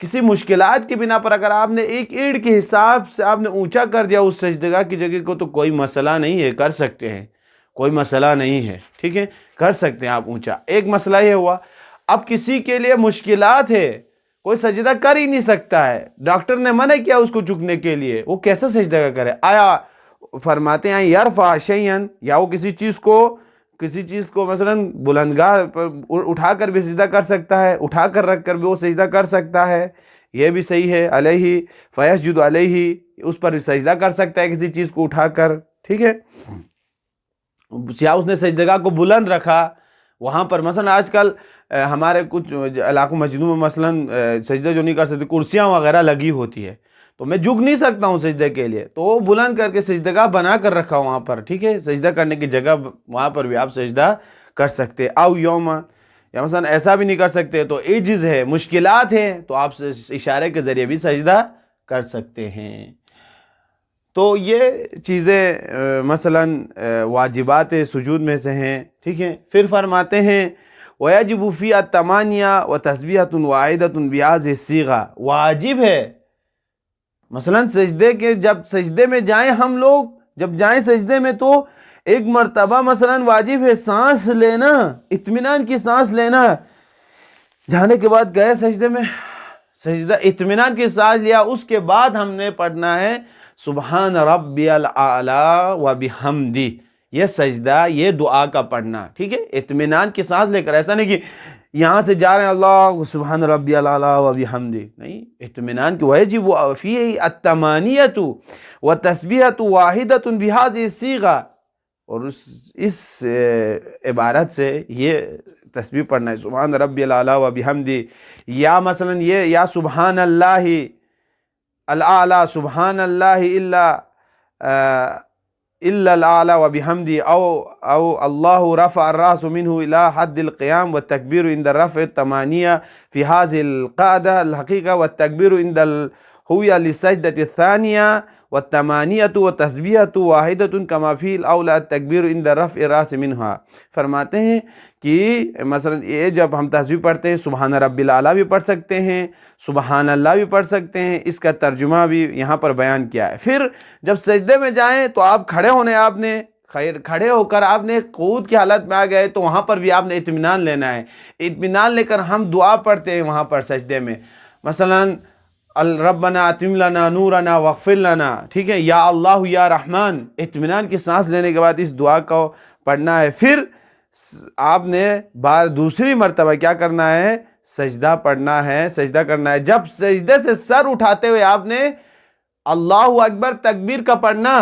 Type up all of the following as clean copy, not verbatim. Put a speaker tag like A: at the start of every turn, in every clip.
A: کسی مشکلات کی بنا پر اگر آپ نے ایک اینٹ کے حساب سے آپ نے اونچا کر دیا اس سجدگاہ کی جگہ کو تو کوئی مسئلہ نہیں ہے، کر سکتے ہیں، کوئی مسئلہ نہیں ہے، ٹھیک ہے، کر سکتے ہیں آپ اونچا۔ ایک مسئلہ یہ ہوا، اب کسی کے لیے مشکلات ہے، کوئی سجدہ کر ہی نہیں سکتا ہے، ڈاکٹر نے منع کیا اس کو جھکنے کے لیے، وہ کیسا سجدہ کرے؟ آیا فرماتے ہیں یرفع شیئن، یا وہ کسی چیز کو مثلا بلندگاہ پر اٹھا کر بھی سجدہ کر سکتا ہے، اٹھا کر رکھ کر بھی وہ سجدہ کر سکتا ہے، یہ بھی صحیح ہے۔ علیہ فیسجد علیہ، اس پر سجدہ کر سکتا ہے کسی چیز کو اٹھا کر، ٹھیک ہے، یا اس نے سجدگاہ کو بلند رکھا وہاں پر، مثلا آج کل ہمارے کچھ علاقوں مسجدوں میں مثلا سجدہ جو نہیں کر سکتے، کرسیاں وغیرہ لگی ہوتی ہے، تو میں جھک نہیں سکتا ہوں سجدے کے لیے، تو وہ بلند کر کے سجدگاہ بنا کر رکھا وہاں پر، ٹھیک ہے، سجدہ کرنے کی جگہ وہاں پر بھی آپ سجدہ کر سکتے۔ او یوم، یا مثلا ایسا بھی نہیں کر سکتے تو عجز ہے، مشکلات ہیں، تو آپ اشارے کے ذریعے بھی سجدہ کر سکتے ہیں۔ تو یہ چیزیں مثلا واجبات سجود میں سے ہیں، ٹھیک ہے۔ پھر فرماتے ہیں وَيَجِبُ فِي التَّمَانِيَةُ وَتَسْبِيحَةٌ وَاحِدَةٌ بِهَذِهِ الصِّيغَةِ، واجب ہے مثلا جب سجدے میں جائیں ہم لوگ، جب جائیں سجدے میں تو ایک مرتبہ مثلا واجب ہے سانس لینا، اطمینان کی سانس لینا، جانے کے بعد گئے سجدے میں، سجدہ اطمینان کی سانس لیا، اس کے بعد ہم نے پڑھنا ہے سبحان ربی الاعلی و بحمدی، یہ سجدہ، یہ دعا کا پڑھنا، ٹھیک ہے، اطمینان کی سانس لے کر، ایسا نہیں کہ یہاں سے جا رہے ہیں اللہ سبحان ربی الاعلی و بحمدی، نہیں، اطمینان کی وجب فیہ التمانیۃ و تسبیحۃ واحدۃ بہذہ الصیغہ، اور اس عبارت سے یہ تسبیح پڑھنا ہے سبحان ربی الاعلی و بحمدی، یا مثلا یہ یا سبحان اللہ الاعلی سبحان اللہ الا الاعلی و بحمدی، او اللہ رفع الراس منہ الى حد القیام والتکبیر عند الرفع التمانیہ فی هذه القاعدہ الحقیقہ والتکبیر عند الہویہ للسجدۃ الثانیہ والتمانیۃ وتسبیحۃ واحدۃ کما فی الاولی التکبیر عند رفع الراس منہا۔ فرماتے ہیں کہ مثلا یہ جب ہم تسبیح پڑھتے ہیں سبحان ربی الاعلی بھی پڑھ سکتے ہیں، سبحان اللہ بھی پڑھ سکتے ہیں، اس کا ترجمہ بھی یہاں پر بیان کیا ہے۔ پھر جب سجدے میں جائیں تو آپ کھڑے ہو کر آپ نے قعود کی حالت میں آ گئے تو وہاں پر بھی آپ نے اطمینان لینا ہے، اطمینان لے کر ہم دعا پڑھتے ہیں وہاں پر سجدے میں، مثلا ربنا اتم لنا نورنا واغفر لنا، ٹھیک ہے، یا اللہ یا رحمان، اطمینان کی سانس لینے کے بعد اس دعا کو پڑھنا ہے۔ پھر آپ نے دوسری مرتبہ کیا کرنا ہے؟ سجدہ پڑھنا ہے، سجدہ کرنا ہے۔ جب سجدے سے سر اٹھاتے ہوئے آپ نے اللہ اکبر تکبیر کا پڑھنا،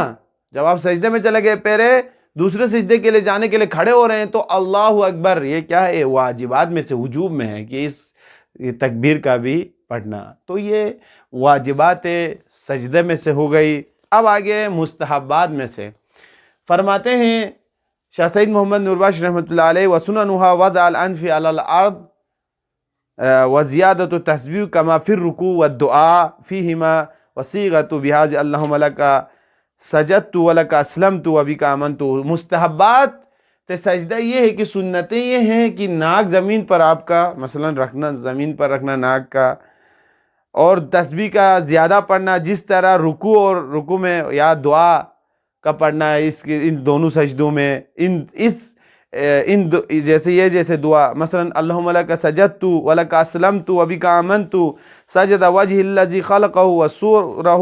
A: جب آپ سجدے میں چلے گئے پہلے دوسرے سجدے کے لیے جانے کے لیے کھڑے ہو رہے ہیں تو اللہ اکبر، یہ کیا ہے؟ واجبات میں سے، وجوب میں ہے کہ اس تکبیر کا بھی پڑھنا، تو یہ واجبات سجدے میں سے ہو گئی۔ اب آگے مستحبات میں سے فرماتے ہیں شاہ سید محمد نوربخش رحمۃ اللہ علیہ وسننها وضع الانف علی الارض وزیادۃ التسبیح کما فی الرکوع والدعاء فیہما وصیغۃ بہذہ اللہم لک سجدت ولک اسلمت وبک آمنت۔ مستحبات سجدہ یہ ہے کہ سنتیں یہ ہیں کہ ناک زمین پر آپ کا مثلا رکھنا، زمین پر رکھنا ناک کا، اور تسبیح کا زیادہ پڑھنا، جس طرح رکوع میں یا دعا کا پڑھنا ہے ان دونوں سجدوں میں، جیسے دعا مثلا اللہم لک سجدت ولک اسلمت وبک آمنت سجد وجہ الذی خلقہ وصورہ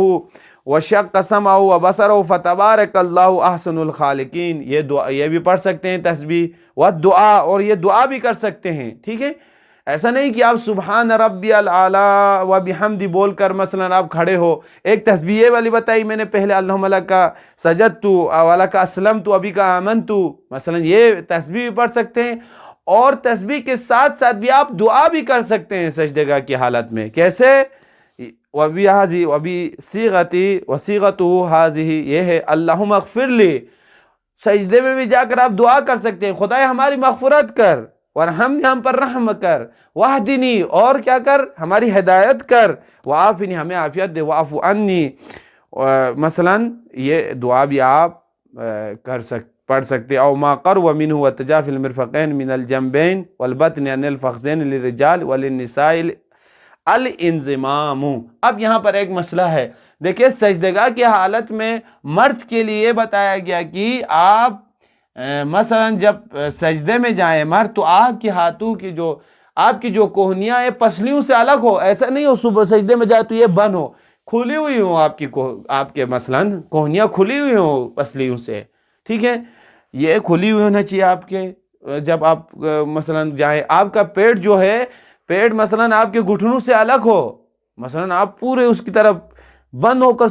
A: وشق سمعہ وبصرہ فتبارک اللہ احسن الخالقین، یہ بھی پڑھ سکتے ہیں تسبیح، والدعاء، اور یہ دعا بھی کر سکتے ہیں، ٹھیک ہے۔ ایسا نہیں کہ آپ سبحان ربی الاعلی و بحمدی بول کر مثلا آپ کھڑے ہو، ایک تسبیح یہ والی بتائی میں نے پہلے اللہم لک سجدت ولک اسلمت وبک آمنت، مثلا یہ تسبیح بھی پڑھ سکتے ہیں، اور تسبیح کے ساتھ ساتھ بھی آپ دعا بھی کر سکتے ہیں سجدے گاہ کی حالت میں، کیسے؟ وصیغۃ ہذہ، یہ ہے اللہم اغفر لی، سجدے میں بھی جا کر آپ دعا کر سکتے ہیں، خدایا ہماری مغفرت کر، ورحمنی، ہم پر رحم کر، واہدنی، اور کیا کر؟ ہماری ہدایت کر، وعافنی، ہمیں عافیت دے، واعف عنی، مثلا یہ دعا بھی آپ پڑھ سکتے، او ما قرب منہ وتجافی المرفقین من الجنبین والبطن عن الفخذین للرجال وللنساء الانضمام۔ اب یہاں پر ایک مسئلہ ہے، دیکھیں سجدگاہ کی حالت میں مرد کے لیے بتایا گیا کہ آپ مثلا جب سجدے میں جائیں مرد، تو آپ کے ہاتھوں کی جو کوہنیاں ہیں پسلیوں سے الگ ہو، ایسا نہیں ہو صبح سجدے میں جائے تو یہ بند ہو، کھلی ہوئی ہوں آپ کے مثلا کوہنیاں کھلی ہوئی ہوں پسلیوں سے، ٹھیک ہے، یہ کھلی ہوئی ہونا چاہیے آپ کے جب آپ مثلا جائیں۔ آپ کا پیٹ جو ہے، پیٹ مثلا آپ کے گھٹنوں سے الگ ہو، مثلا آپ پورے اس کی طرف بند ہو کر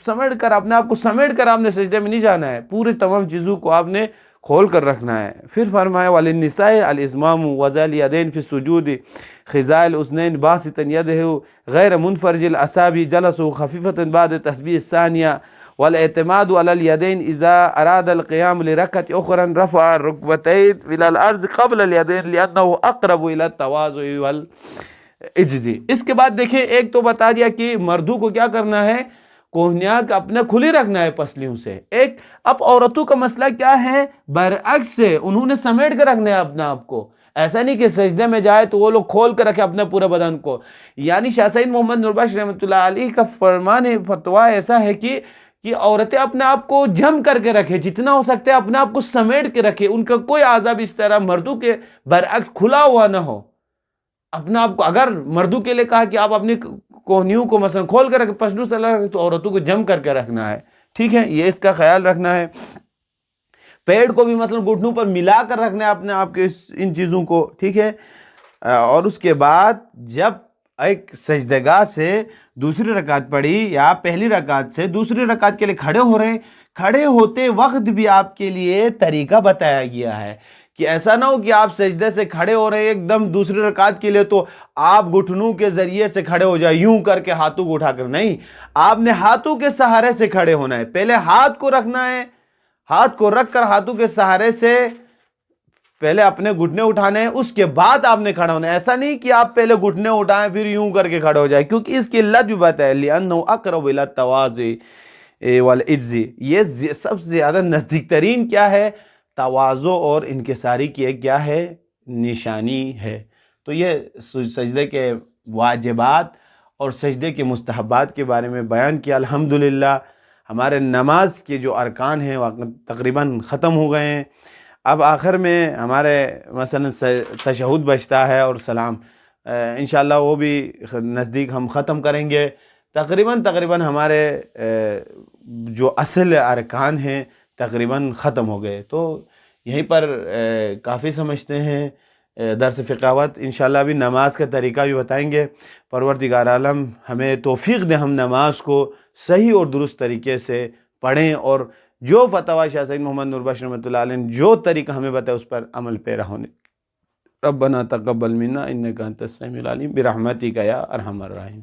A: سمیٹ کر اپنے آپ کو سمیٹ کر آپ نے سجدے میں نہیں جانا ہے، پوری تمام چیزوں کو آپ نے کھول کر رکھنا ہے۔ پھر فرمایا وَلِلنِّسَاءِ الْإِزْمَامُ وَذَا الْيَدَيْنِ فِي السُّجُودِ خِزَاءِ الْأُذْنَيْنِ بَاسِطًا يَدَهُ غَيْرَ مُنْفَرِجِ الْأَصَابِعِ جَلَسُوا خَفِيفَةً بَعْدَ التَّسْبِيحِ الثَّانِيَةِ وَالْاعْتِمَادُ عَلَى الْيَدَيْنِ إِذَا أَرَادَ الْقِيَامَ لِرَكْعَةٍ أُخْرَى رَفَعَ الرُّكْبَتَيْنِ إِلَى الْأَرْضِ قَبْلَ الْيَدَيْنِ لِأَنَّهُ أَقْرَبُ إِلَى التَّوَاضُعِ وَالْعِجْزِ۔ اس کے بعد دیکھیں ایک تو بتا دیا کہ مردوں کو کیا کرنا ہے، کوہنیاں اپنا کھلی رکھنا ہے پسلیوں سے۔ ایک اب عورتوں کا مسئلہ کیا ہے، برعکس سے انہوں نے سمیٹ کر رکھنا ہے اپنا آپ کو، ایسا نہیں کہ سجدے میں جائے تو وہ لوگ کھول کر رکھے اپنے پورے بدن کو۔ یعنی شاہ سید محمد نور بخش رحمۃ اللہ علیہ کا فرمان فتویٰ ایسا ہے کہ عورتیں اپنے آپ کو جم کر کے رکھے، جتنا ہو سکتا ہے اپنے آپ کو سمیٹ کے رکھے، ان کا کوئی اعضاء اس طرح مردوں کے برعکس کھلا ہوا نہ ہو۔ اپنا آپ کو اگر مردوں کے لیے کہا کہ آپ اپنی کوہنیوں کو مثلا کھول کر رکھیں، پسلیوں سے الگ، تو عورتوں کو جم کر کے رکھنا ہے، ٹھیک ہے، یہ اس کا خیال رکھنا ہے۔ پیڑ کو بھی مثلا گھٹنوں پر ملا کر رکھنا ہے اپنے آپ کے ان چیزوں کو، ٹھیک ہے۔ اور اس کے بعد جب ایک سجدگاہ سے دوسری رکعت پڑھی یا پہلی رکعت سے دوسری رکعت کے لیے کھڑے ہو رہے ہیں، کھڑے ہوتے وقت بھی آپ کے لیے طریقہ بتایا گیا ہے کہ ایسا نہ ہو کہ آپ سجدے سے کھڑے ہو رہے ہیں ایک دم دوسری رکعت کے لیے تو آپ گھٹنوں کے ذریعے سے کھڑے ہو جائے یوں کر کے ہاتھوں کو اٹھا کر، نہیں، آپ نے ہاتھوں کے سہارے سے کھڑے ہونا ہے۔ پہلے ہاتھ کو رکھنا ہے، ہاتھ کو رکھ کر ہاتھوں کے سہارے سے پہلے اپنے گھٹنے اٹھانے ہیں، اس کے بعد آپ نے کھڑا ہونا ہے۔ ایسا نہیں کہ آپ پہلے گھٹنے اٹھائیں پھر یوں کر کے کھڑے ہو جائے، کیونکہ اس کی علت بھی بتائے لِأَنَّهُ أَقْرَبُ إِلَى التَّوَاضُعِ وَالْعِجْزِ، یہ سب سے زیادہ نزدیک ترین کیا ہے، تواضع اور انکساری کی ایک کیا ہے، نشانی ہے۔ تو یہ سجدے کے واجبات اور سجدے کے مستحبات کے بارے میں بیان کیا۔ الحمدللہ ہمارے نماز کے جو ارکان ہیں وہ تقریباً ختم ہو گئے ہیں۔ اب آخر میں ہمارے مثلا تشہد بچتا ہے اور سلام، انشاءاللہ وہ بھی نزدیک ہم ختم کریں گے۔ تقریباً ہمارے جو اصل ارکان ہیں تقریباً ختم ہو گئے، تو یہیں پر کافی سمجھتے ہیں۔ درس فقاوت انشاءاللہ بھی نماز کا طریقہ بھی بتائیں گے۔ پروردگار عالم ہمیں توفیق دے ہم نماز کو صحیح اور درست طریقے سے پڑھیں، اور جو فتویٰ شاہ سید محمد نور بخش رحمۃ اللہ علیہ نے جو طریقہ ہمیں بتایا اس پر عمل پیرا ہونے۔ ربنا تقبل منا انک انت السمیع العلیم برحمتک یا ارحم الراحمین۔